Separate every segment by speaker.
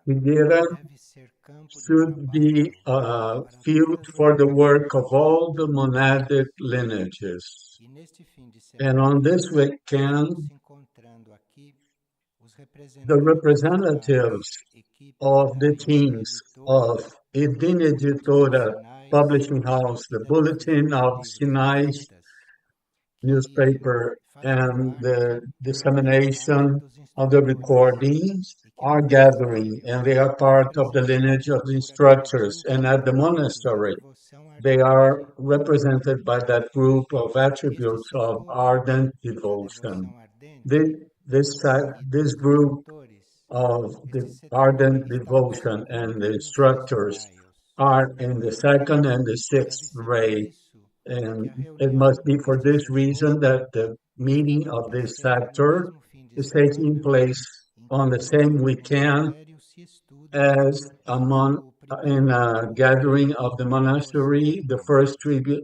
Speaker 1: Figueira should be field for the work of all the monadic lineages. And on this weekend, the representatives of the teams of Irdin Editora Publishing House, the Bulletin of Sinai's newspaper, and the dissemination of the recordings are gathering, and they are part of the lineage of the instructors. And at the monastery, they are represented by that group of attributes of ardent devotion. This, this group of the ardent devotion and the instructors are in the second and the sixth ray, and it must be for this reason that the meeting of this sector is taking place on the same weekend as in a gathering of the monastery. The first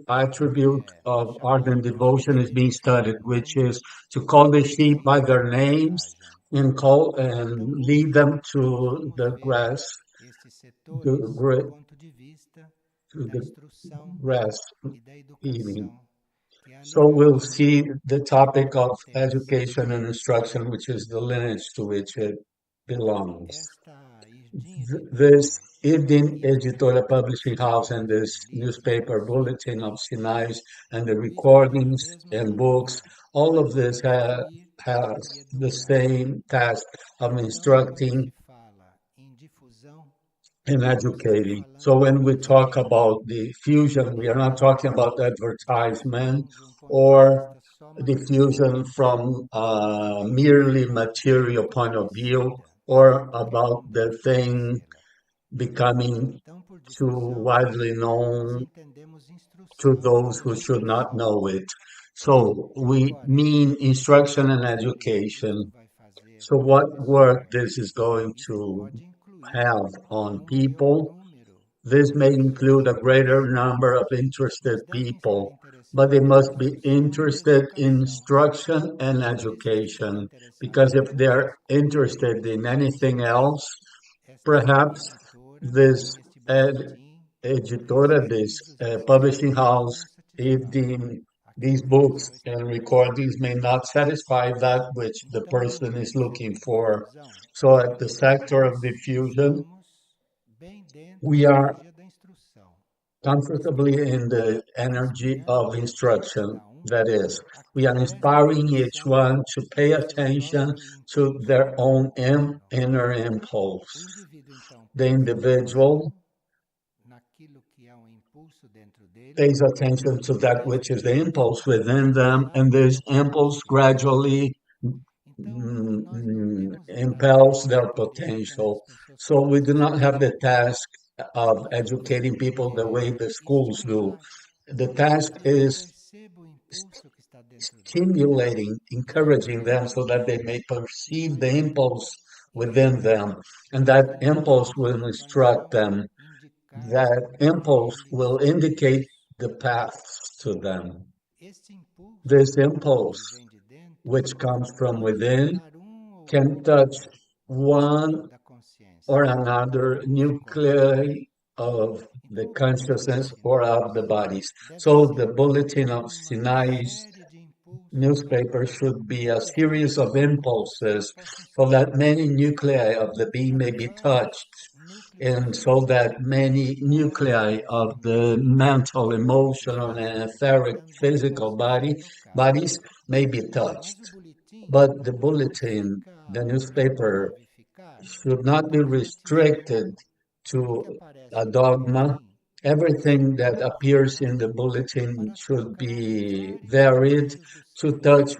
Speaker 1: attribute of ardent devotion is being studied, which is to call the sheep by their names and call and lead them to the grass, to the grass eating. So we'll see the topic of education and instruction, which is the lineage to which it belongs. This Irdin Editora Publishing House and this newspaper Bulletin of Sinais and the recordings and books, all of this has the same task of instructing and educating. So when we talk about diffusion, we are not talking about advertisement or diffusion from a merely material point of view or about the thing becoming too widely known to those who should not know it. So we mean instruction and education. So what work this is going to have on people? This may include a greater number of interested people, but they must be interested in instruction and education, because if they're interested in anything else, perhaps this editora, this publishing house, these books and recordings may not satisfy that which the person is looking for. So at the sector of diffusion, we are comfortably in the energy of instruction. That is, we are inspiring each one to pay attention to their own inner impulse. The individual pays attention to that which is the impulse within them, and this impulse gradually impels their potential. So we do not have the task of educating people the way the schools do. The task is stimulating, encouraging them so that they may perceive the impulse within them, and that impulse will instruct them. That impulse will indicate the paths to them. This impulse, which comes from within, can touch one or another nuclei of the consciousness or of the bodies. So the Bulletin of Sinai's newspaper should be a series of impulses so that many nuclei of the being may be touched, and so that many nuclei of the mental, emotional, and etheric physical bodies may be touched. But the bulletin, the newspaper, should not be restricted to a dogma. Everything that appears in the bulletin should be varied to touch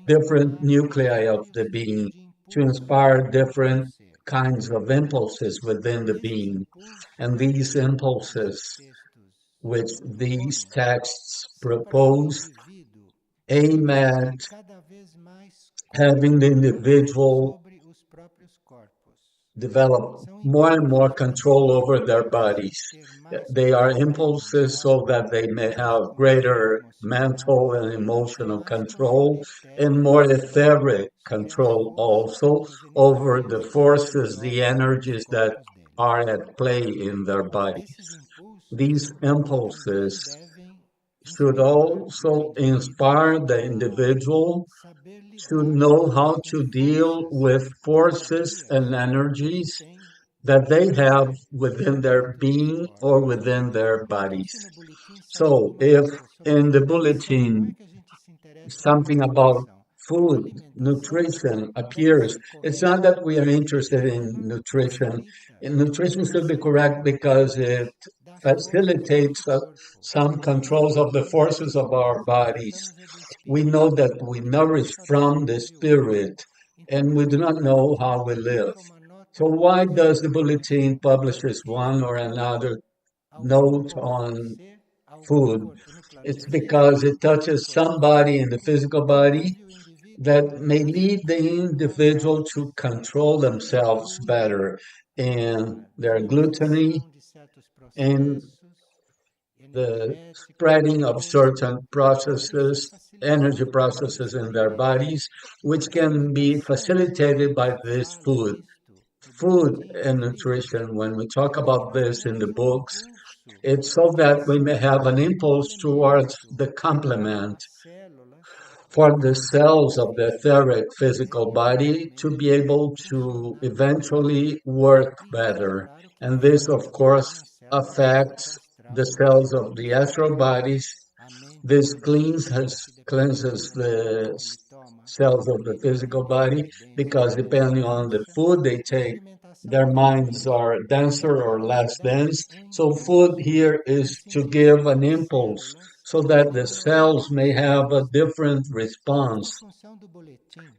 Speaker 1: different nuclei of the being, to inspire different kinds of impulses within the being. And these impulses, which these texts propose, aim at having the individual develop more and more control over their bodies. They are impulses so that they may have greater mental and emotional control and more etheric control also over the forces, the energies that are at play in their bodies. These impulses should also inspire the individual to know how to deal with forces and energies that they have within their being or within their bodies. So, if in the bulletin something about food, nutrition appears, it's not that we are interested in nutrition. And nutrition should be correct because it facilitates some controls of the forces of our bodies. We know that we nourish from the spirit and we do not know how we live. So why does the bulletin publishes one or another note on food? It's because it touches somebody in the physical body that may lead the individual to control themselves better in their gluttony and the spreading of certain processes, energy processes in their bodies, which can be facilitated by this food. Food and nutrition, when we talk about this in the books, it's so that we may have an impulse towards the complement for the cells of the etheric physical body to be able to eventually work better. And this, of course, affects the cells of the astral bodies. This cleanses the cells of the physical body because depending on the food they take, their minds are denser or less dense. So food here is to give an impulse so that the cells may have a different response.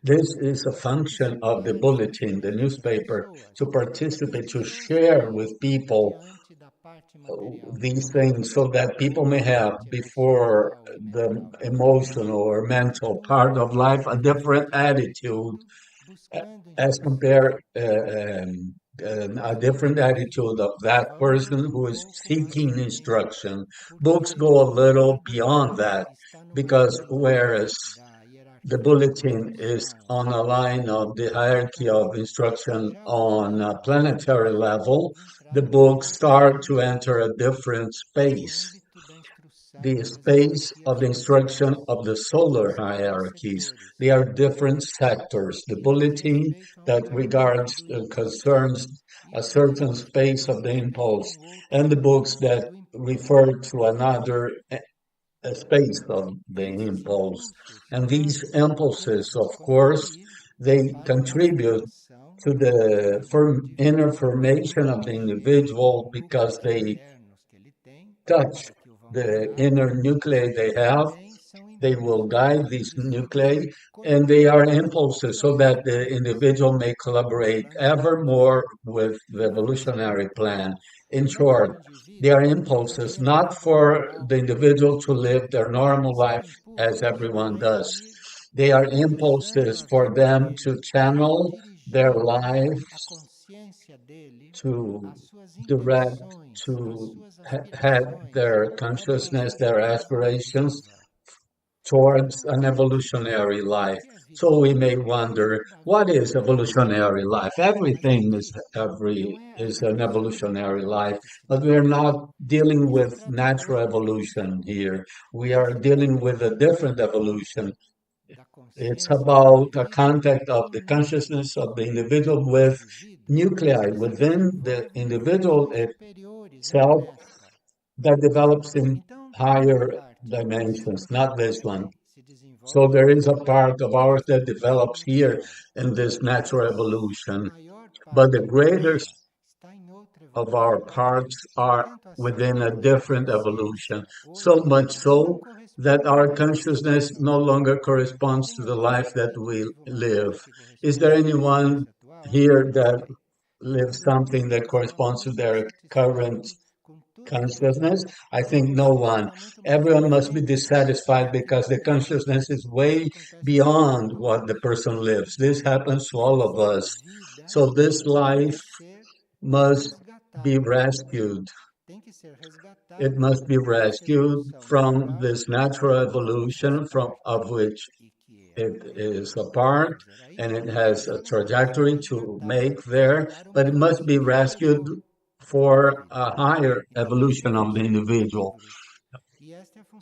Speaker 1: This is a function of the bulletin, the newspaper, to participate, to share with people these things so that people may have before the emotional or mental part of life a different attitude as compared a different attitude of that person who is seeking instruction. Books go a little beyond that because whereas the bulletin is on a line of the hierarchy of instruction on a planetary level, the books start to enter a different space, the space of the instruction of the solar hierarchies. They are different sectors. The bulletin that regards concerns a certain space of the impulse, and the books that refer to another space of the impulse. And these impulses, of course, they contribute to the inner formation of the individual because they touch the inner nuclei they have. They will guide these nuclei, and they are impulses so that the individual may collaborate ever more with the evolutionary plan. In short, they are impulses not for the individual to live their normal life as everyone does. They are impulses for them to channel their lives to direct, to head their consciousness, their aspirations towards an evolutionary life. So we may wonder, what is evolutionary life? Everything is an evolutionary life, but we are not dealing with natural evolution here. We are dealing with a different evolution. It's about a contact of the consciousness of the individual with nuclei within the individual itself that develops in higher dimensions, not this one. So there is a part of ours that develops here in this natural evolution, but the greatest of our parts are within a different evolution, so much so that our consciousness no longer corresponds to the life that we live. Is there anyone here that lives something that corresponds to their current consciousness? I think no one. Everyone must be dissatisfied because the consciousness is way beyond what the person lives. This happens to all of us. So this life must be rescued. It must be rescued from this natural evolution from of which it is a part and it has a trajectory to make there, but it must be rescued for a higher evolution of the individual.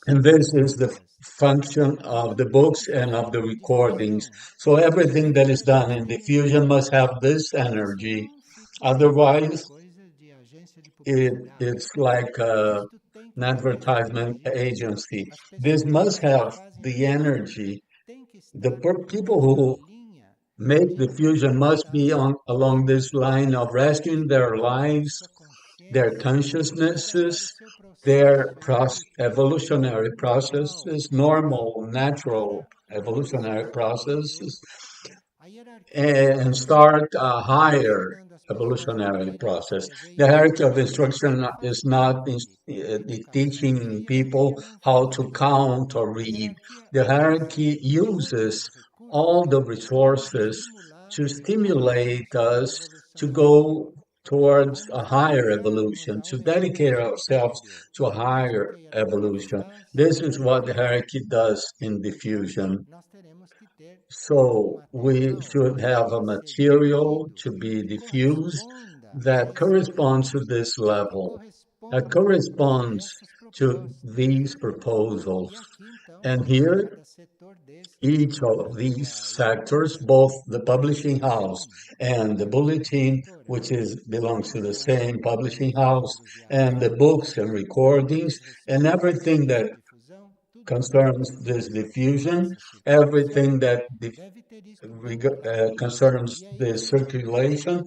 Speaker 1: And this is the function of the books and of the recordings. So everything that is done in diffusion must have this energy. Otherwise, it's like an advertisement agency. This must have the energy. The people who make diffusion must be on along this line of rescuing their lives, their consciousnesses, their evolutionary processes, normal, natural evolutionary processes, and start a higher evolutionary process. The hierarchy of instruction is not teaching people how to count or read. The hierarchy uses all the resources to stimulate us to go towards a higher evolution, to dedicate ourselves to a higher evolution. This is what the hierarchy does in diffusion. So we should have a material to be diffused that corresponds to this level, that corresponds to these proposals. And here, each of these sectors, both the publishing house and the bulletin, which belongs to the same publishing house, and the books and recordings, and everything that concerns this diffusion, everything that concerns the circulation,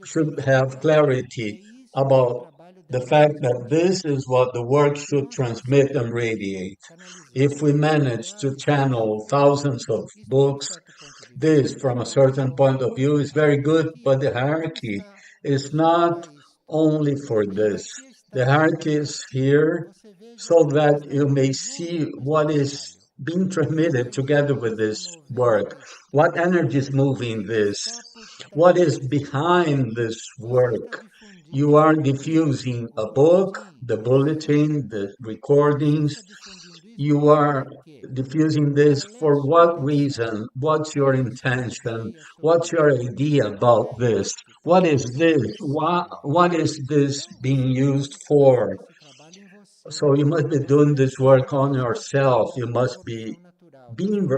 Speaker 1: should have clarity about the fact that this is what the work should transmit and radiate. If we manage to channel thousands of books, this, from a certain point of view, is very good, but the hierarchy is not only for this. The hierarchy is here so that you may see what is being transmitted together with this work. What energy is moving this? What is behind this work? You are diffusing a book, the bulletin, the recordings. You are diffusing this for what reason? What's your intention? What's your idea about this? What is this? What is this being used for? So you must be doing this work on yourself. You must be being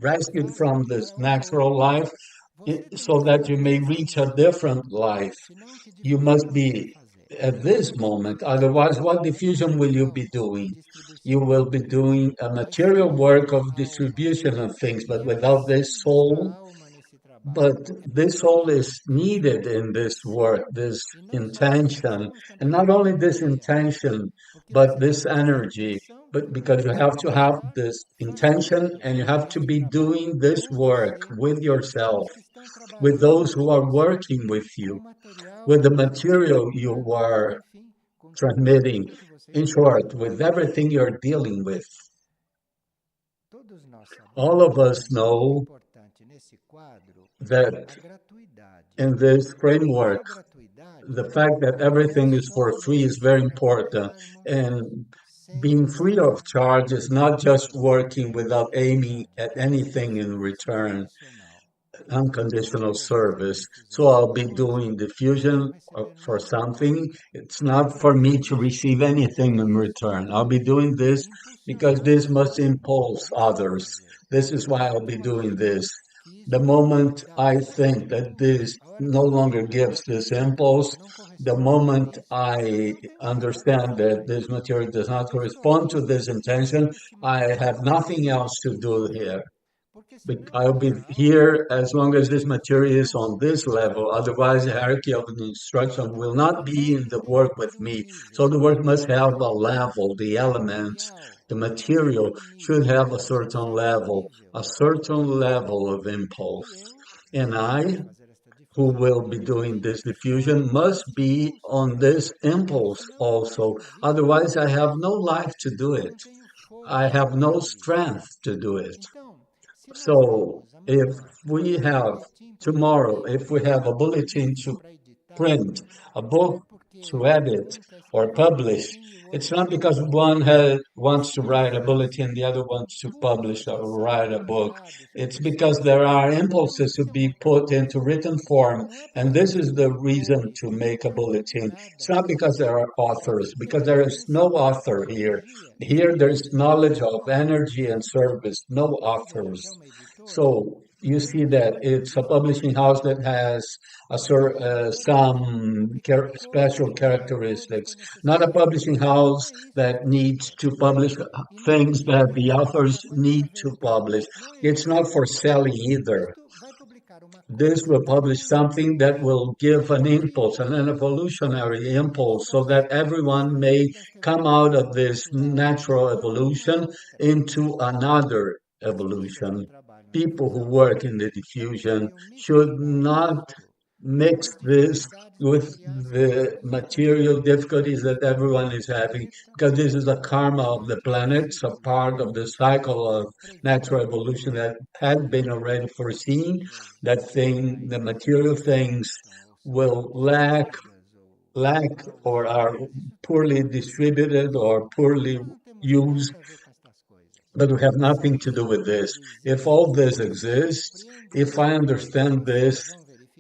Speaker 1: rescued from this natural life so that you may reach a different life. You must be at this moment. Otherwise, what diffusion will you be doing? You will be doing a material work of distribution of things, but without this soul. But this soul is needed in this work, this intention, and not only this intention, but this energy. But because you have to have this intention and you have to be doing this work with yourself, with those who are working with you, with the material you are transmitting, in short, with everything you're dealing with. All of us know that in this framework, the fact that everything is for free is very important. And being free of charge is not just working without aiming at anything in return, unconditional service. So I'll be doing diffusion for something. It's not for me to receive anything in return. I'll be doing this because this must impulse others. This is why I'll be doing this. The moment I think that this no longer gives this impulse, the moment I understand that this material does not correspond to this intention, I have nothing else to do here. I'll be here as long as this material is on this level. Otherwise, the hierarchy of the instruction will not be in the work with me. So the work must have a level, the elements, the material should have a certain level of impulse. And I who will be doing this diffusion must be on this impulse also. Otherwise, I have no life to do it. I have no strength to do it. So if we have tomorrow, if we have a bulletin to print, a book to edit or publish, it's not because wants to write a bulletin, the other wants to publish or write a book. It's because there are impulses to be put into written form, and this is the reason to make a bulletin. It's not because there are authors, because there is no author here. Here there's knowledge of energy and service, no authors. So you see that it's a publishing house that has special characteristics, not a publishing house that needs to publish things that the authors need to publish. It's not for selling either. This will publish something that will give an impulse, an evolutionary impulse, so that everyone may come out of this natural evolution into another evolution. People who work in the diffusion should not mix this with the material difficulties that everyone is having, because this is the karma of the planet. It's a part of the cycle of natural evolution that had been already foreseen. That thing, the material things will lack or are poorly distributed or poorly used, but we have nothing to do with this. If all this exists, if I understand this,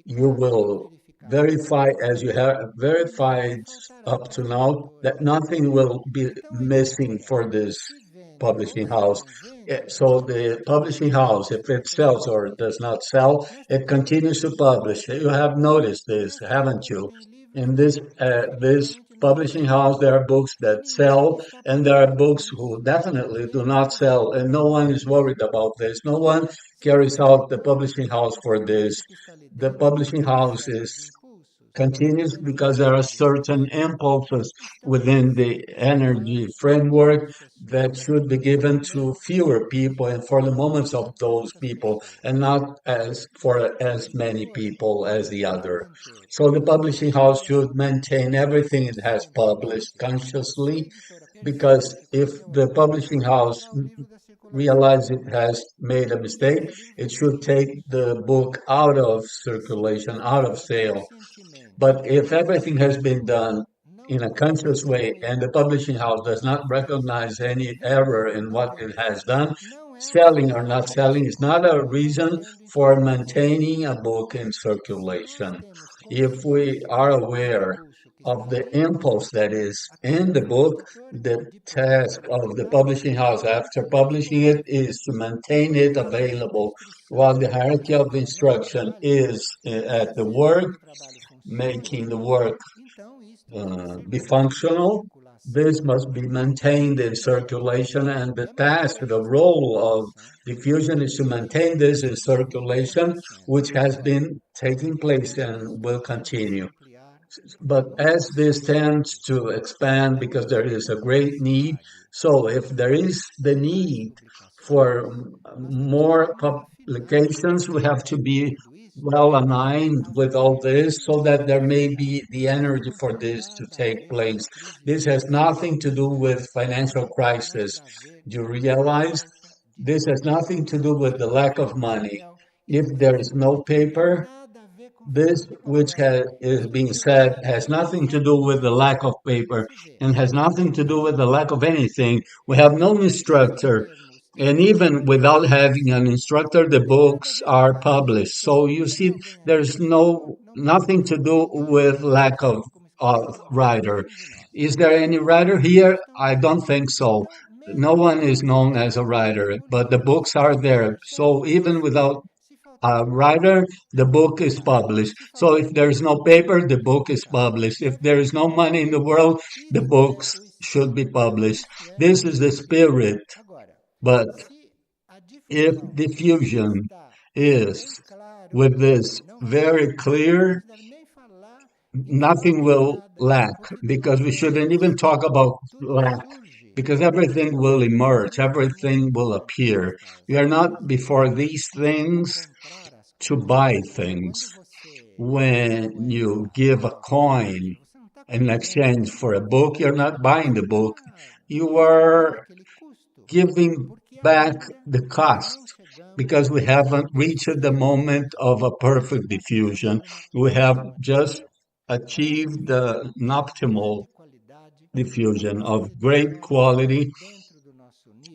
Speaker 1: you will verify, as you have verified up to now, that nothing will be missing for this publishing house. So the publishing house, if it sells or does not sell, it continues to publish. You have noticed this, haven't you? In this publishing house, there are books that sell, and there are books who definitely do not sell, and no one is worried about this. No one carries out the publishing house for this. The publishing house is continues because there are certain impulses within the energy framework that should be given to fewer people and for the moments of those people, and not as for as many people as the other. So the publishing house should maintain everything it has published consciously, because if the publishing house realize it has made a mistake, it should take the book out of circulation, out of sale. But if everything has been done in a conscious way and the publishing house does not recognize any error in what it has done, selling or not selling is not a reason for maintaining a book in circulation. If we are aware of the impulse that is in the book, the task of the publishing house after publishing it is to maintain it available while the hierarchy of instruction is at the work, making the work be functional. This must be maintained in circulation, and the task, the role of diffusion is to maintain this in circulation, which has been taking place and will continue. But as this tends to expand because there is a great need, so if there is the need for more publications, we have to be well aligned with all this so that there may be the energy for this to take place. This has nothing to do with financial crisis. Do you realize? This has nothing to do with the lack of money. If there is no paper, this which is being said has nothing to do with the lack of paper and has nothing to do with the lack of anything. We have no instructor. And even without having an instructor, the books are published. So you see, there's nothing to do with lack of writer. Is there any writer here? I don't think so. No one is known as a writer, but the books are there. So even without a writer, the book is published. So if there is no paper, the book is published. If there is no money in the world, the books should be published. This is the spirit. But if diffusion is with this very clear, nothing will lack, because we shouldn't even talk about lack, because everything will emerge, everything will appear. We are not before these things to buy things. When you give a coin in exchange for a book, you're not buying the book. You are giving back the cost because we haven't reached the moment of a perfect diffusion. We have just achieved an optimal diffusion of great quality.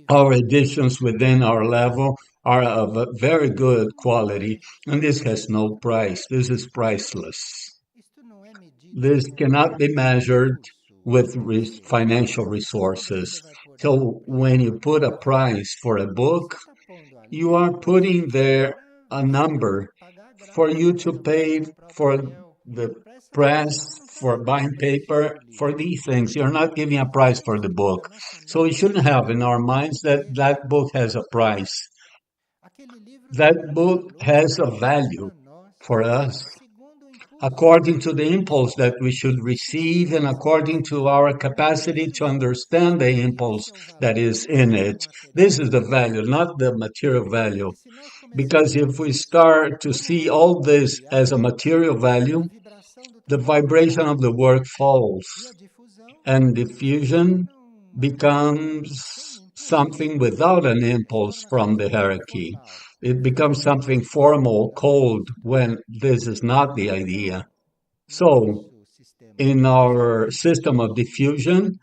Speaker 1: Our editions within our level are of a very good quality, and this has no price. This is priceless. This cannot be measured with financial resources. So when you put a price for a book, you are putting there a number for you to pay for the press, for buying paper, for these things. You're not giving a price for the book. So we shouldn't have in our minds that that book has a price. That book has a value for us according to the impulse that we should receive and according to our capacity to understand the impulse that is in it. This is the value, not the material value. Because if we start to see all this as a material value, the vibration of the work falls and diffusion becomes something without an impulse from the hierarchy. It becomes something formal, cold, when this is not the idea. So, in our system of diffusion,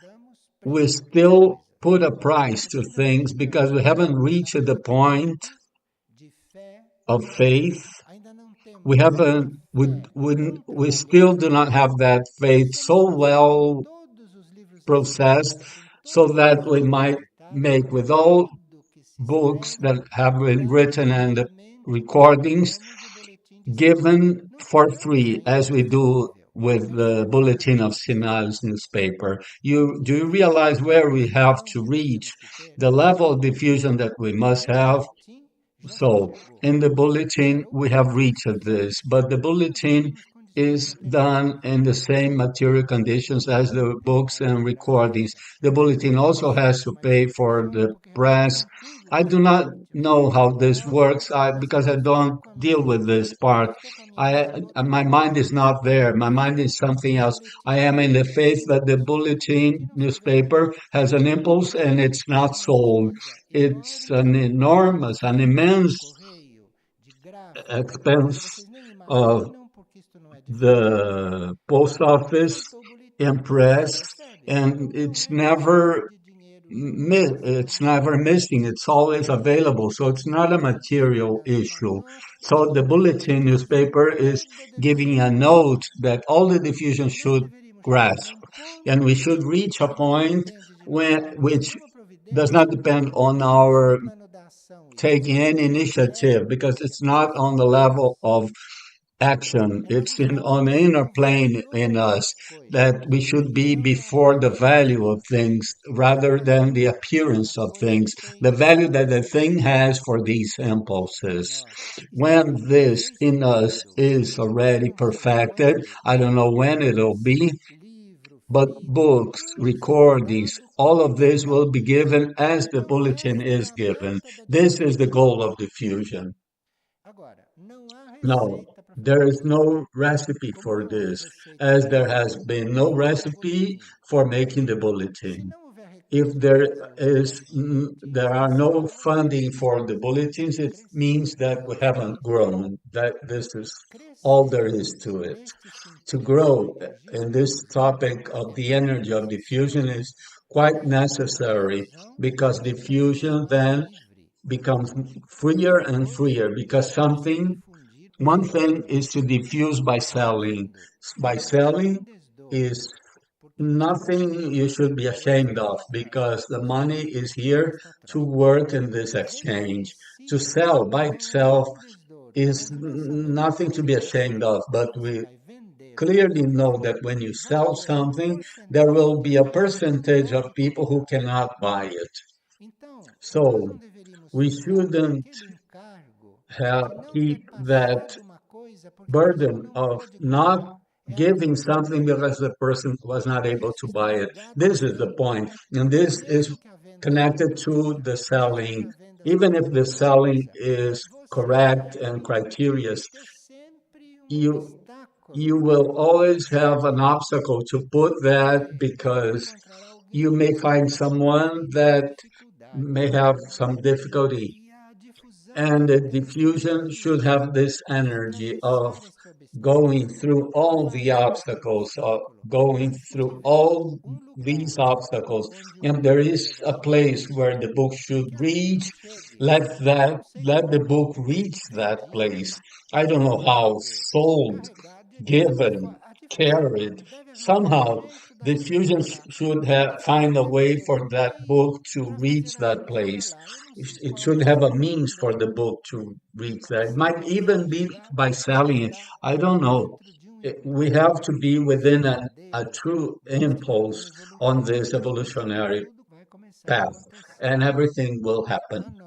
Speaker 1: we still put a price to things because we haven't reached the point of faith. We still do not have that faith so well processed so that we might make with all books that have been written and the recordings given for free, as we do with the Bulletin of Sinais newspaper. Do you realize where we have to reach the level of diffusion that we must have? So, in the bulletin, we have reached this, but the bulletin is done in the same material conditions as the books and recordings. The bulletin also has to pay for the press. I do not know how this works because I don't deal with this part. My mind is not there. My mind is something else. I am in the faith that the bulletin newspaper has an impulse and it's not sold. It's an immense expense of the post office and press, and it's never missing. It's always available. So it's not a material issue. So the bulletin newspaper is giving a note that all the diffusion should grasp, and we should reach a point which does not depend on our taking any initiative because it's not on the level of action. It's on the inner plane in us that we should be before the value of things rather than the appearance of things, the value that the thing has for these impulses. When this in us is already perfected, I don't know when it'll be, but books, recordings, all of this will be given as the bulletin is given. This is the goal of diffusion. No, there is no recipe for this, as there has been no recipe for making the bulletin. If there are no funding for the bulletins, it means that we haven't grown. That this is all there is to it. To grow in this topic of the energy of diffusion is quite necessary because diffusion then becomes freer and freer because one thing is to diffuse by selling. By selling is nothing you should be ashamed of because the money is here to work in this exchange. To sell by itself is nothing to be ashamed of, but we clearly know that when you sell something, there will be a percentage of people who cannot buy it. So we shouldn't keep that burden of not giving something because the person was not able to buy it. This is the point. And this is connected to the selling. Even if the selling is correct and criterious, you you will always have an obstacle to put that because you may find someone that may have some difficulty. And the diffusion should have this energy of going through all the obstacles, going through all these obstacles. And there is a place where the book should reach. Let the book reach that place. I don't know how sold, given, carried. Somehow, the fusion should have find a way for that book to reach that place. It should have a means for the book to reach that. It might even be by selling it. I don't know. We have to be within a true impulse on this evolutionary path, and everything will happen.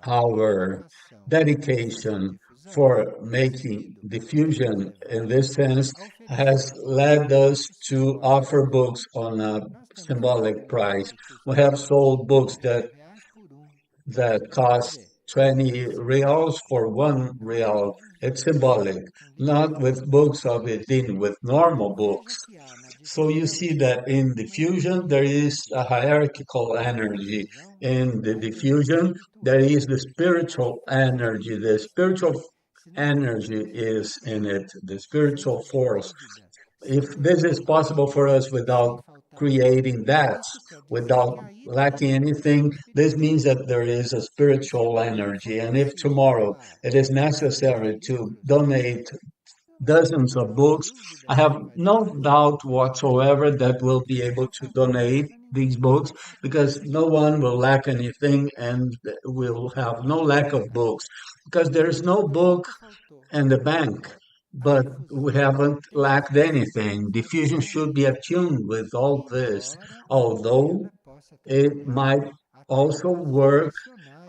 Speaker 1: Our dedication for making diffusion in this sense has led us to offer books on a symbolic price. We have sold books that cost 20 reals for 1 real. It's symbolic, not with books of Irdin, with normal books. So you see that in diffusion, there is a hierarchical energy. In the diffusion, there is the spiritual energy. The spiritual energy is in it, the spiritual force. If this is possible for us without creating that, without lacking anything, this means that there is a spiritual energy. And if tomorrow it is necessary to donate dozens of books, I have no doubt whatsoever that we'll be able to donate these books because no one will lack anything and we'll have no lack of books because there's no book in the bank, but we haven't lacked anything. Diffusion should be attuned with all this, although it might also work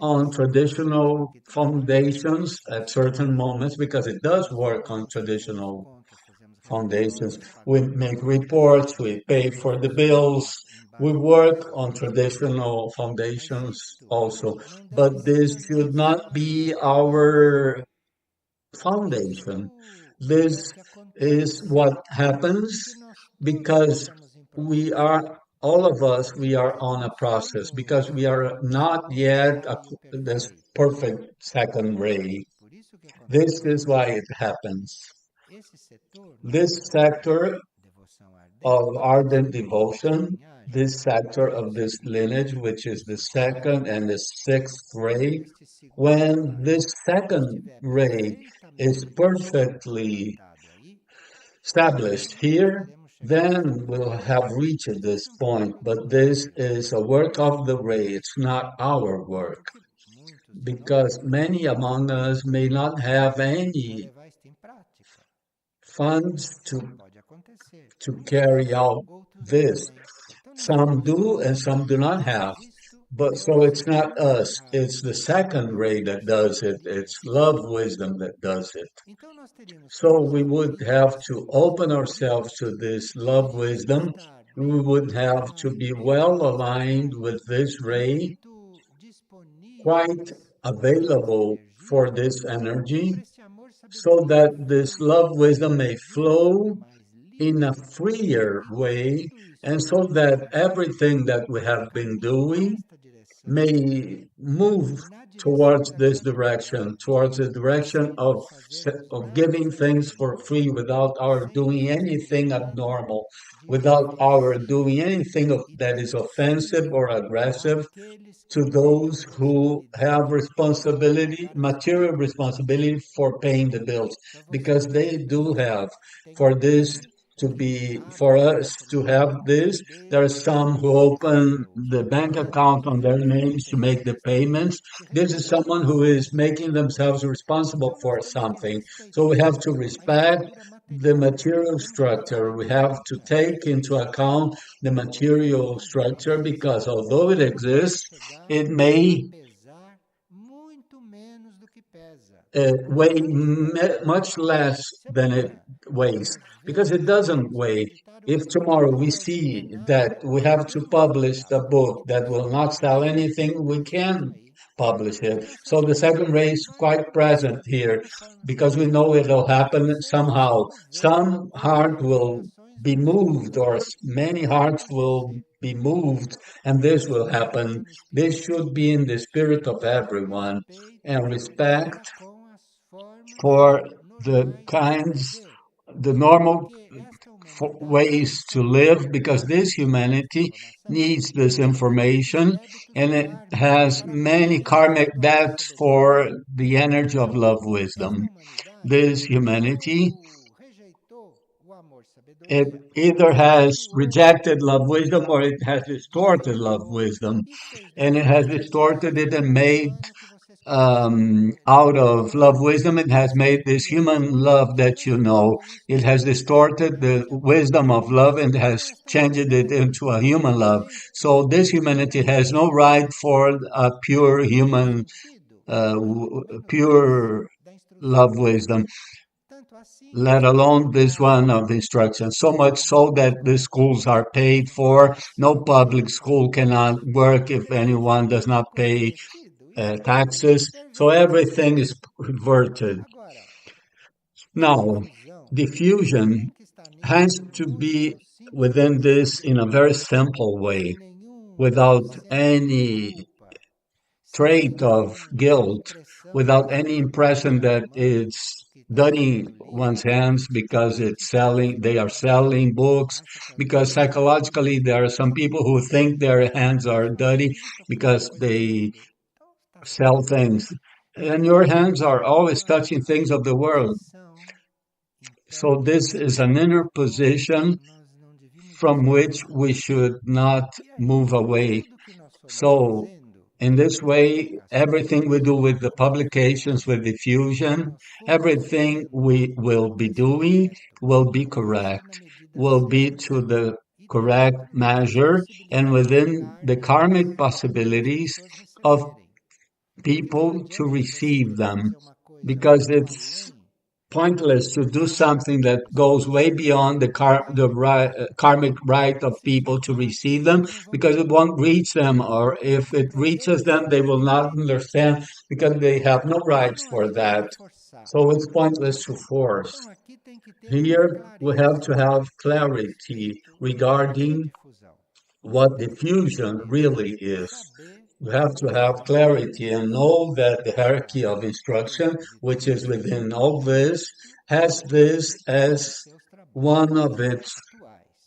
Speaker 1: on traditional foundations at certain moments because it does work on traditional foundations. We make reports, we pay for the bills, we work on traditional foundations also. But this should not be our foundation. This is what happens because all of us, we are on a process because we are not yet this perfect second ray. This is why it happens. This sector of ardent devotion, this sector of this lineage, which is the second and the sixth ray, when this second ray is perfectly established here, then we'll have reached this point. But this is a work of the ray, it's not our work. Because many among us may not have any funds to carry out this. Some do and some do not have. But so it's not us, it's the second ray that does it. It's love wisdom that does it. So we would have to open ourselves to this love wisdom. We would have to be well aligned with this ray, quite available for this energy, so that this love wisdom may flow in a freer way, and so that everything that we have been doing may move towards this direction, towards the direction of giving things for free without our doing anything abnormal, without our doing anything that is offensive or aggressive to those who have responsibility, material responsibility for paying the bills, because they do have for this to be, for us to have this. There are some who open the bank account on their names to make the payments. This is someone who is making themselves responsible for something. So we have to respect the material structure. We have to take into account the material structure because although it exists, it may weigh much less than it weighs because it doesn't weigh. If tomorrow we see that we have to publish a book that will not sell anything, we can publish it. So the second ray is quite present here because we know it'll happen somehow. Some heart will be moved, or many hearts will be moved, and this will happen. This should be in the spirit of everyone and respect for the kinds, the normal ways to live, because this humanity needs this information, and it has many karmic debts for the energy of love wisdom. This humanity, it either has rejected love wisdom or it has distorted love wisdom, and it has distorted it and made out of love wisdom, it has made this human love that you know. It has distorted the wisdom of love and has changed it into a human love. So this humanity has no right for a pure human, pure love wisdom, let alone this one of instruction. So much so that the schools are paid for. No public school cannot work if anyone does not pay taxes. So everything is reverted. Now, diffusion has to be within this in a very simple way, without any trait of guilt, without any impression that it's dirty one's hands because they are selling books, because psychologically there are some people who think their hands are dirty because they sell things. And your hands are always touching things of the world. So this is an inner position from which we should not move away. So in this way, everything we do with the publications, with diffusion, everything we will be doing will be correct, will be to the correct measure and within the karmic possibilities of people to receive them, because it's pointless to do something that goes way beyond karmic right of people to receive them, because it won't reach them, or if it reaches them they will not understand because they have no rights for that. So it's pointless to force. Here we have to have clarity regarding what diffusion really is. You have to have clarity and know that the hierarchy of instruction, which is within all this, has this as one of its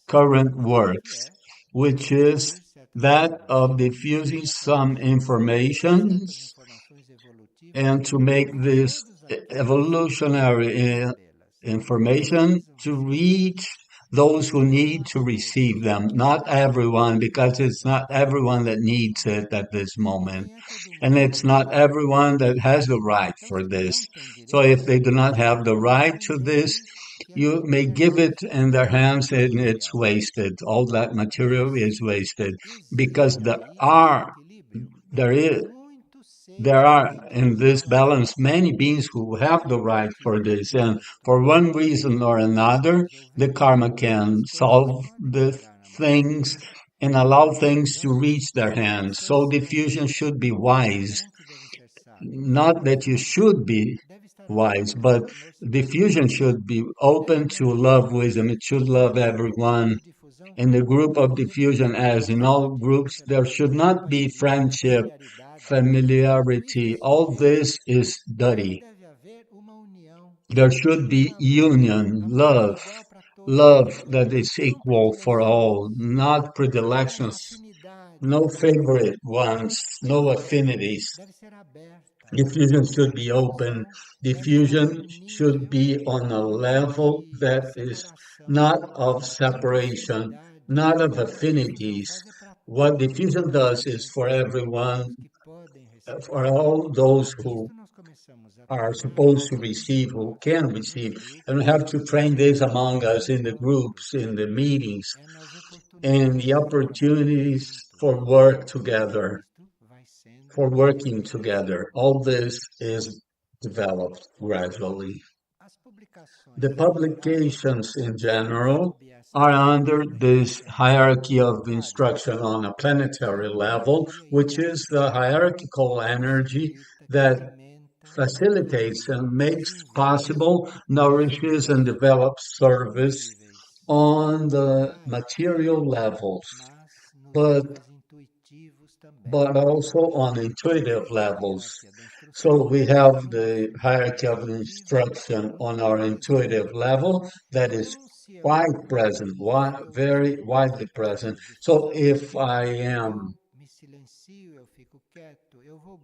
Speaker 1: current works, which is that of diffusing some information and to make this evolutionary information to reach those who need to receive them. Not everyone, because it's not everyone that needs it at this moment. And it's not everyone that has the right for this. So if they do not have the right to this, you may give it in their hands and it's wasted. All that material is wasted because there is, there are in this balance many beings who have the right for this, and for one reason or another, the karma can solve the things and allow things to reach their hands. So diffusion should be wise. Not that you should be wise, but diffusion should be open to love wisdom. It should love everyone. In the group of diffusion, as in all groups, there should not be friendship, familiarity. All this is dirty. There should be union, love that is equal for all, not predilections, no favorite ones, no affinities. Diffusion should be open. Diffusion should be on a level that is not of separation, not of affinities. What diffusion does is for everyone, for all those who are supposed to receive, who can receive. And we have to train this among us in the groups, in the meetings, and the opportunities for work together, for working together. All this is developed gradually. The publications in general are under this hierarchy of instruction on a planetary level, which is the hierarchical energy that facilitates and makes possible, nourishes, and develops service on the material levels, but also on intuitive levels. So we have the hierarchy of instruction on our intuitive level that is quite present, very widely present. So if I am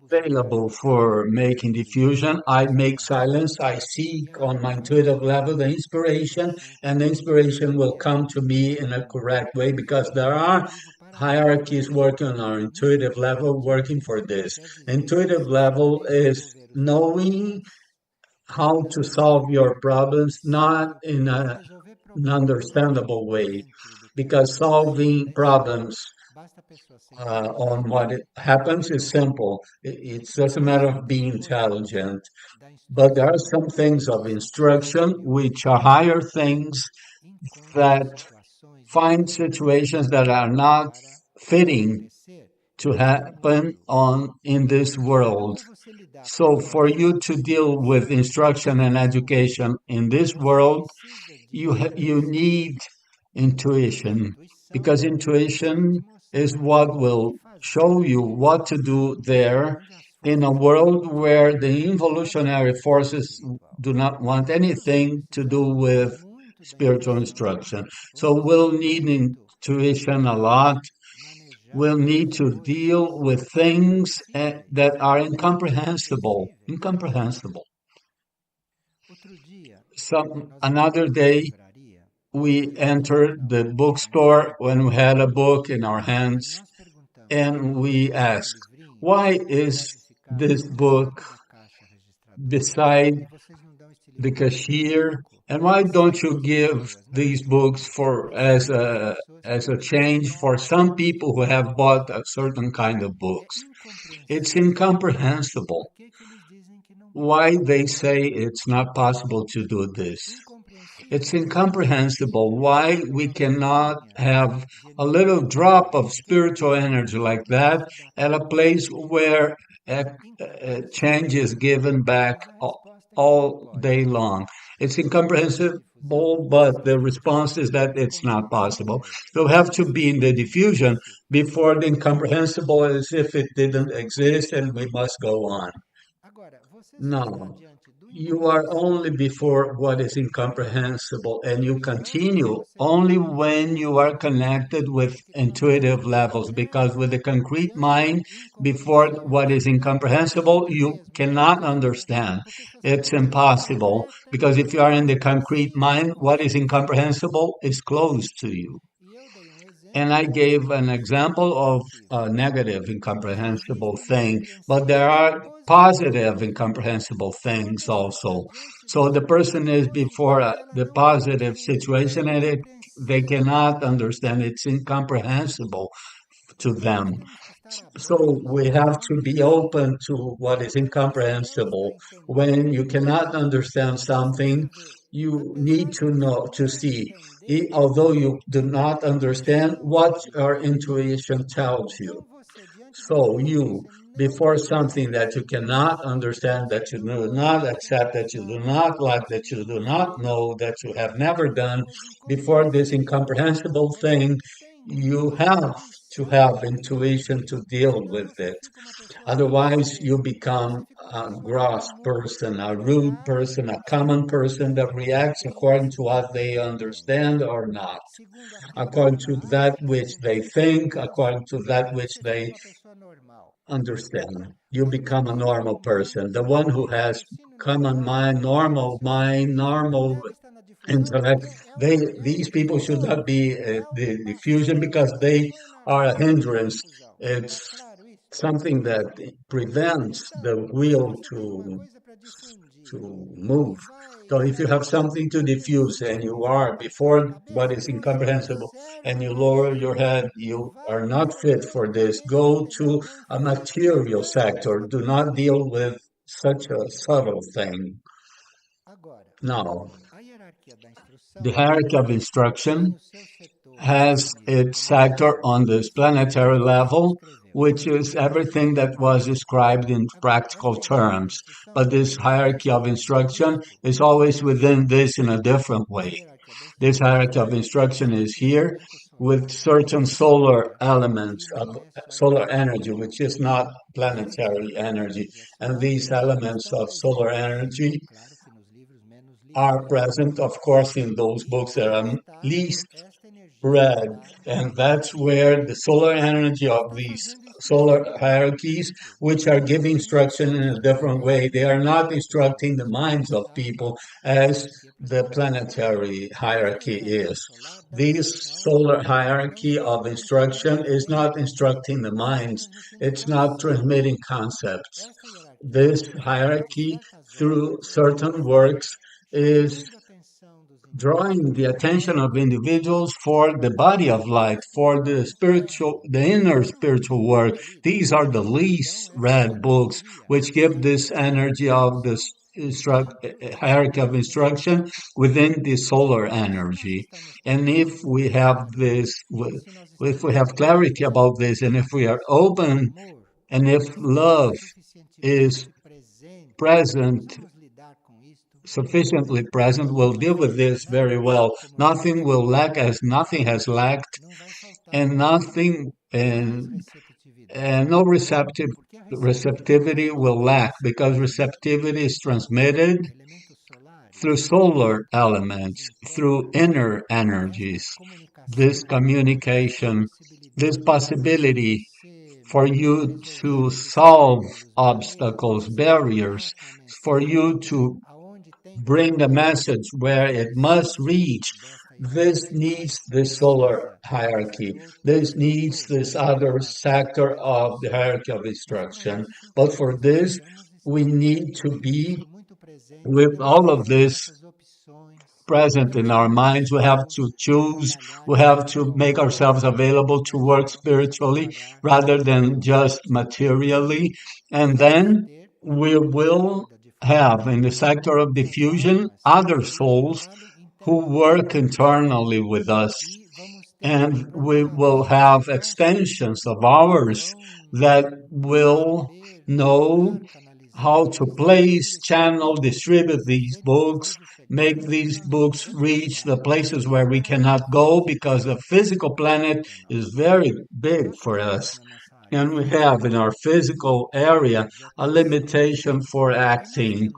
Speaker 1: available for making diffusion, I make silence, I seek on my intuitive level the inspiration, and the inspiration will come to me in a correct way because there are hierarchies working on our intuitive level, working for this. Intuitive level is knowing how to solve your problems, not in an understandable way, because solving problems on what it happens is simple. It's just a matter of being intelligent. But there are some things of instruction which are higher things that find situations that are not fitting to happen on in this world. So for you to deal with instruction and education in this world, you need intuition, because intuition is what will show you what to do there in a world where the evolutionary forces do not want anything to do with spiritual instruction. So we'll need intuition a lot. We'll need to deal with things that are incomprehensible. Incomprehensible. Another day, we entered the bookstore when we had a book in our hands, and we asked, why is this book beside the cashier? And why don't you give these books for as a change for some people who have bought a certain kind of books? It's incomprehensible why they say it's not possible to do this. It's incomprehensible why we cannot have a little drop of spiritual energy like that at a place where change is given back all day long. It's incomprehensible, but the response is that it's not possible. So we have to be in the diffusion before the incomprehensible as if it didn't exist and we must go on. No, you are only before what is incomprehensible, and you continue only when you are connected with intuitive levels. Because with the concrete mind, before what is incomprehensible, you cannot understand. It's impossible. Because if you are in the concrete mind, what is incomprehensible is closed to you. And I gave an example of a negative incomprehensible thing, but there are positive incomprehensible things also. So the person is before the positive situation and they cannot understand. It's incomprehensible to them. So we have to be open to what is incomprehensible. When you cannot understand something, you need to know, to see, although you do not understand what your intuition tells you. So you, before something that you cannot understand, that you do not accept, that you do not like, that you do not know, that you have never done, before this incomprehensible thing, you have to have intuition to deal with it. Otherwise, you become a gross person, a rude person, a common person that reacts according to what they understand or not, according to that which they think, according to that which they understand. You become a normal person, the one who has common mind, normal intellect. These people should not be the diffusion because they are a hindrance. It's something that prevents the wheel to move. So if you have something to diffuse and you are before what is incomprehensible and you lower your head, you are not fit for this. Go to a material sector. Do not deal with such a subtle thing. Now, the hierarchy of instruction has its sector on this planetary level, which is everything that was described in practical terms. But this hierarchy of instruction is always within this in a different way. This hierarchy of instruction is here with certain solar elements of solar energy, which is not planetary energy. And these elements of solar energy are present, of course, in those books that are least read. And that's where the solar energy of these solar hierarchies, which are giving instruction in a different way, they are not instructing the minds of people as the planetary hierarchy is. This solar hierarchy of instruction is not instructing the minds, it's not transmitting concepts. This hierarchy, through certain works, is drawing the attention of individuals for the body of light, for the spiritual, the inner spiritual work. These are the least read books, which give this energy of this hierarchy of instruction within the solar energy. And if we have this, if we have clarity about this, and if we are open, and if love is present, sufficiently present, will deal with this very well. Nothing will lack as nothing has lacked, and nothing and no receptivity will lack because receptivity is transmitted through solar elements, through inner energies. This communication, this possibility for you to solve obstacles, barriers, for you to bring the message where it must reach. This needs this solar hierarchy. This needs this other sector of the hierarchy of instruction. But for this, we need to be with all of this present in our minds. We have to choose. We have to make ourselves available to work spiritually rather than just materially. And then we will have in the sector of diffusion other souls who work internally with us. And we will have extensions of ours that will know how to place, channel, distribute these books, make these books reach the places where we cannot go because the physical planet is very big for us. And we have in our physical area a limitation for acting.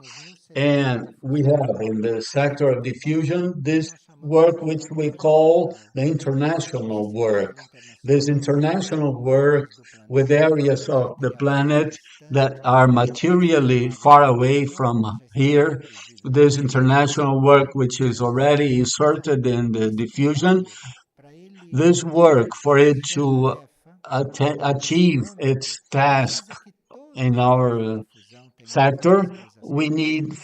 Speaker 1: And we have in the sector of diffusion this work which we call the international work. This international work with areas of the planet that are materially far away from here. This international work which is already inserted in the diffusion. This work for it to achieve its task in our sector, we need,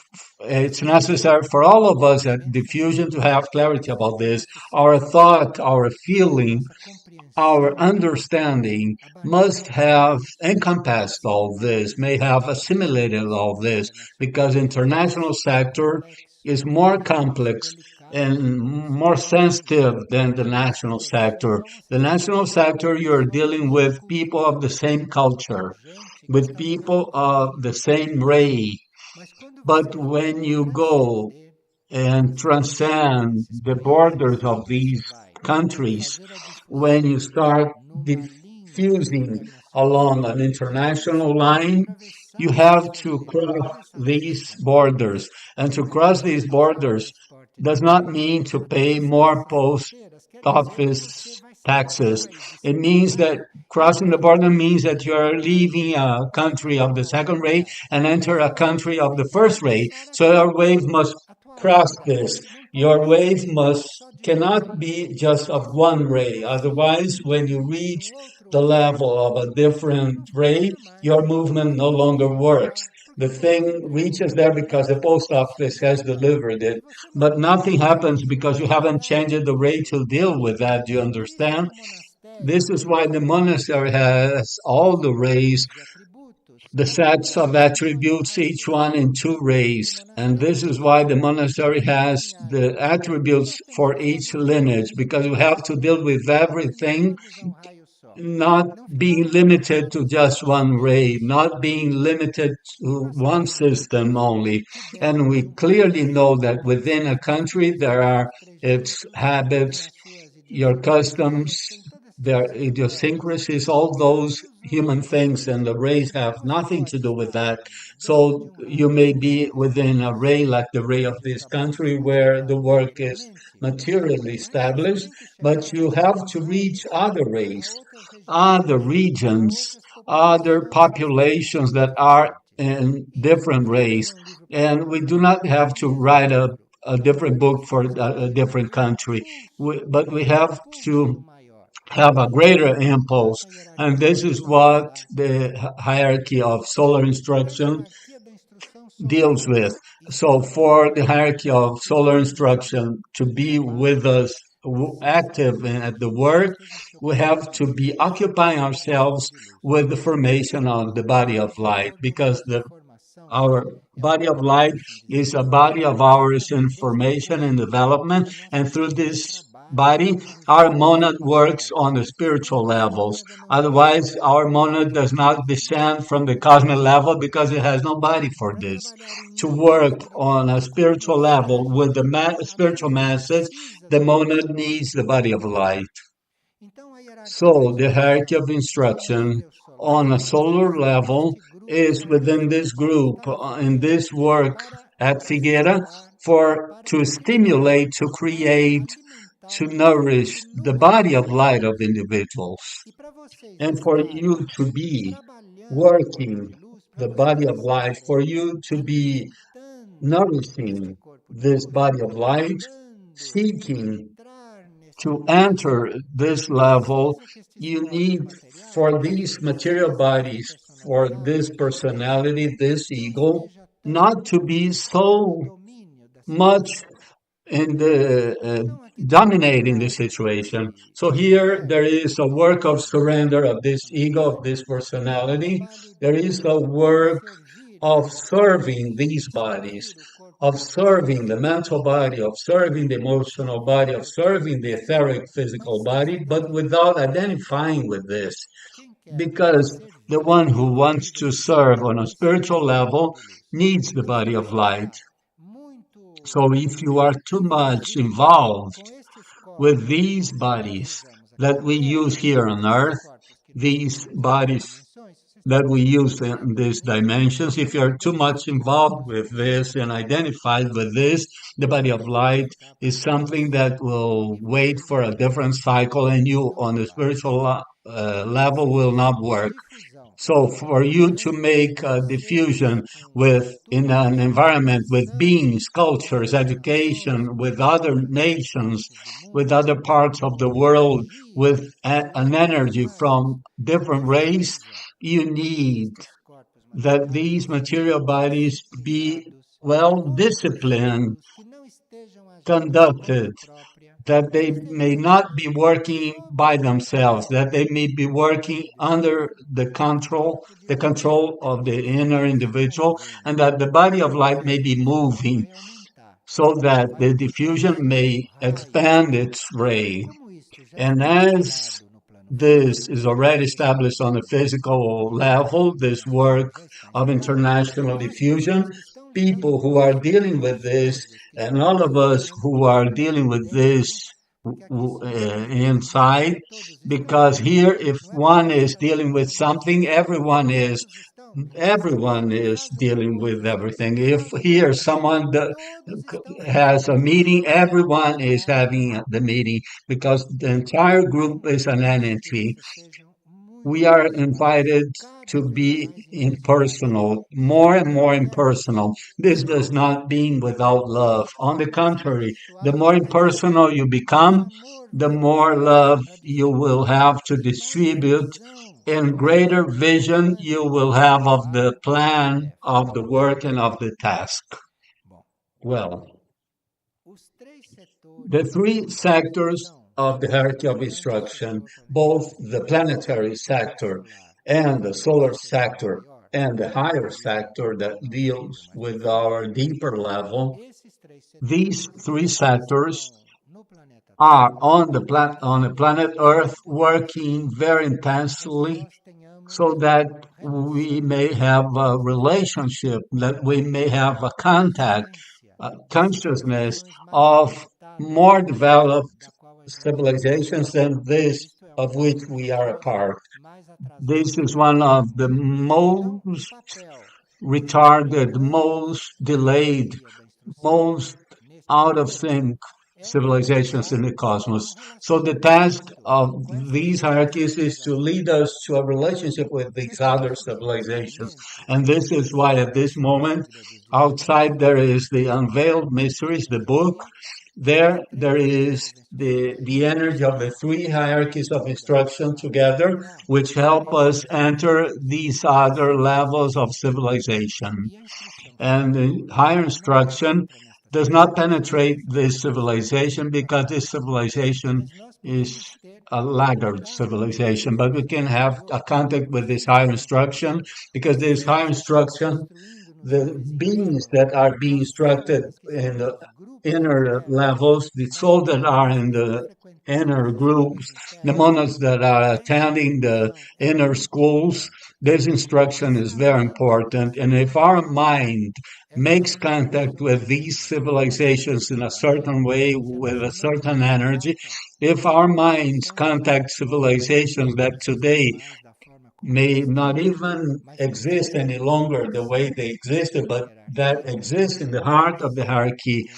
Speaker 1: it's necessary for all of us at diffusion to have clarity about this. Our thought, our feeling, our understanding must have encompassed all this, may have assimilated all this, because international sector is more complex and more sensitive than the national sector. The national sector, you're dealing with people of the same culture, with people of the same race. But when you go and transcend the borders of these countries, when you start diffusing along an international line, you have to cross these borders. And to cross these borders does not mean to pay more post office taxes. It means that crossing the border means that you're leaving a country of the second rate and enter a country of the first rate. So your wave must cross this. Your wave cannot be just of one ray. Otherwise, when you reach the level of a different ray, your movement no longer works. The thing reaches there because the post office has delivered it, but nothing happens because you haven't changed the ray to deal with that. Do you understand? This is why the monastery has all the rays the sets of attributes, each one in two rays. And this is why the monastery has the attributes for each lineage, because we have to deal with everything, not being limited to just one ray, not being limited to one system only. And we clearly know that within a country there are its habits, your customs, their idiosyncrasies, all those human things, and the race have nothing to do with that. So you may be within a ray like the ray of this country where the work is materially established, but you have to reach other rays, other regions, other populations that are in different rays. And we do not have to write a different book for a different country, but we have to have a greater impulse. And this is what the hierarchy of solar instruction deals with. So, for the hierarchy of solar instruction to be with us active at the work, we have to be occupying ourselves with the formation of the body of light, because our body of light is a body of ours in formation and development, and through this body, our monad works on the spiritual levels. Otherwise, our monad does not descend from the cosmic level because it has no body for this. To work on a spiritual level with the spiritual masses, the monad needs the body of light. So, the hierarchy of instruction on a solar level is within this group, in this work at Figueira, for to stimulate, to create, to nourish the body of light of individuals. And for you to be working the body of light, for you to be nourishing this body of light, seeking to enter this level, you need, for these material bodies, for this personality, this ego, not to be so much in the dominating the situation. So here there is a work of surrender of this ego, of this personality. There is a work of serving these bodies, of serving the mental body, of serving the emotional body, of serving the etheric physical body, but without identifying with this. Because the one who wants to serve on a spiritual level needs the body of light. So if you are too much involved with these bodies that we use here on earth, these bodies that we use in these dimensions, if you're too much involved with this and identified with this, the body of light is something that will wait for a different cycle, and you on the spiritual level will not work. So for you to make a diffusion with in an environment with beings, cultures, education, with other nations, with other parts of the world, with an energy from different race, you need that these material bodies be well disciplined, conducted, that they may not be working by themselves, that they may be working under the control of the inner individual, and that the body of light may be moving so that the diffusion may expand its ray. And as this is already established on the physical level, this work of international diffusion, people who are dealing with this, and all of us who are dealing with this inside, because here, if one is dealing with something, everyone is dealing with everything. If here someone has a meeting, everyone is having the meeting, because the entire group is an entity. We are invited to be impersonal, more and more impersonal. This does not mean without love. On the contrary, the more impersonal you become, the more love you will have to distribute, and greater vision you will have of the plan, of the work, and of the task. Well, the three sectors of the hierarchy of instruction, both the planetary sector and the solar sector, and the higher sector that deals with our deeper level. These three sectors are on on the planet Earth working very intensely so that we may have a relationship, that we may have a contact, a consciousness of more developed civilizations than this of which we are a part. This is one of the most retarded, most delayed, most out of sync civilizations in the cosmos. So the task of these hierarchies is to lead us to a relationship with these other civilizations. And this is why at this moment, outside there is the unveiled mysteries, the book. There is the energy of the three hierarchies of instruction together, which help us enter these other levels of civilization. And the higher instruction does not penetrate this civilization because this civilization is a laggard civilization. But we can have a contact with this higher instruction because this higher instruction, the beings that are being instructed in the inner levels, the souls that are in the inner groups, the monads that are attending the inner schools, this instruction is very important. And if our mind makes contact with these civilizations in a certain way, with a certain energy, if our minds contact civilizations that today may not even exist any longer the way they existed, but that exist in the heart of the hierarchy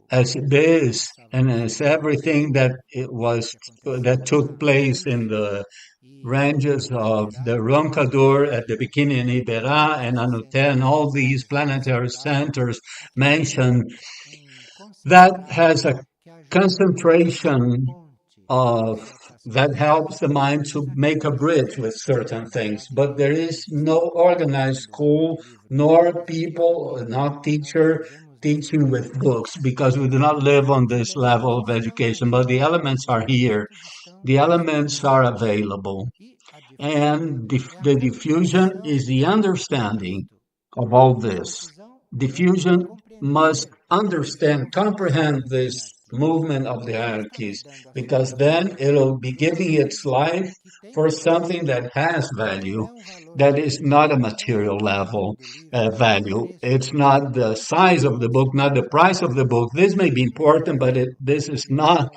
Speaker 1: as it is, and as everything that it was that took place in the ranges of the Roncador at the beginning in Iberá and Anuten, all these planetary centers mentioned, that has a concentration of that helps the mind to make a bridge with certain things. But there is no organized school, nor people, not teacher teaching with books, because we do not live on this level of education. But the elements are here. The elements are available. And the diffusion is the understanding of all this. Diffusion must understand, comprehend this movement of the hierarchies, because then it'll be giving its life for something that has value, that is not a material level value. It's not the size of the book, not the price of the book. This may be important, but this is not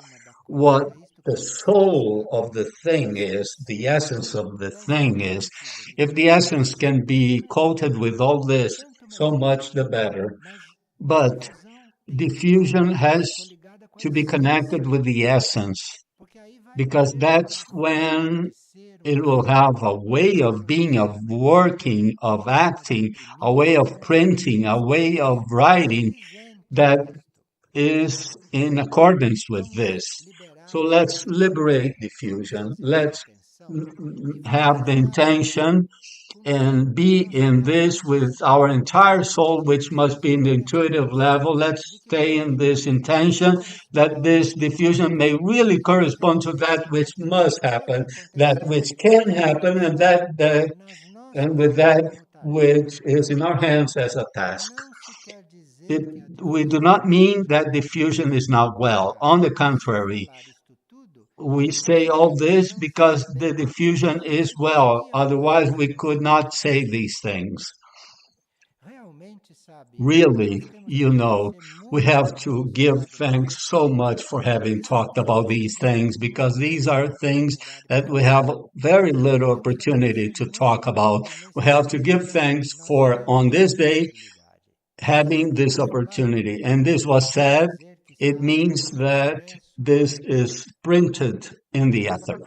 Speaker 1: what the soul of the thing is, the essence of the thing is. If the essence can be coated with all this, so much the better. But diffusion has to be connected with the essence, because that's when it will have a way of being, of working, of acting, a way of printing, a way of writing that is in accordance with this. So let's liberate diffusion. Let's have the intention and be in this with our entire soul, which must be in the intuitive level. Let's stay in this intention that this diffusion may really correspond to that which must happen, that which can happen, and and with that which is in our hands as a task. We do not mean that diffusion is not well. On the contrary, we say all this because the diffusion is well. Otherwise, we could not say these things. Really, we have to give thanks so much for having talked about these things, because these are things that we have very little opportunity to talk about. We have to give thanks for, on this day, having this opportunity. And this was said, it means that this is printed in the ether.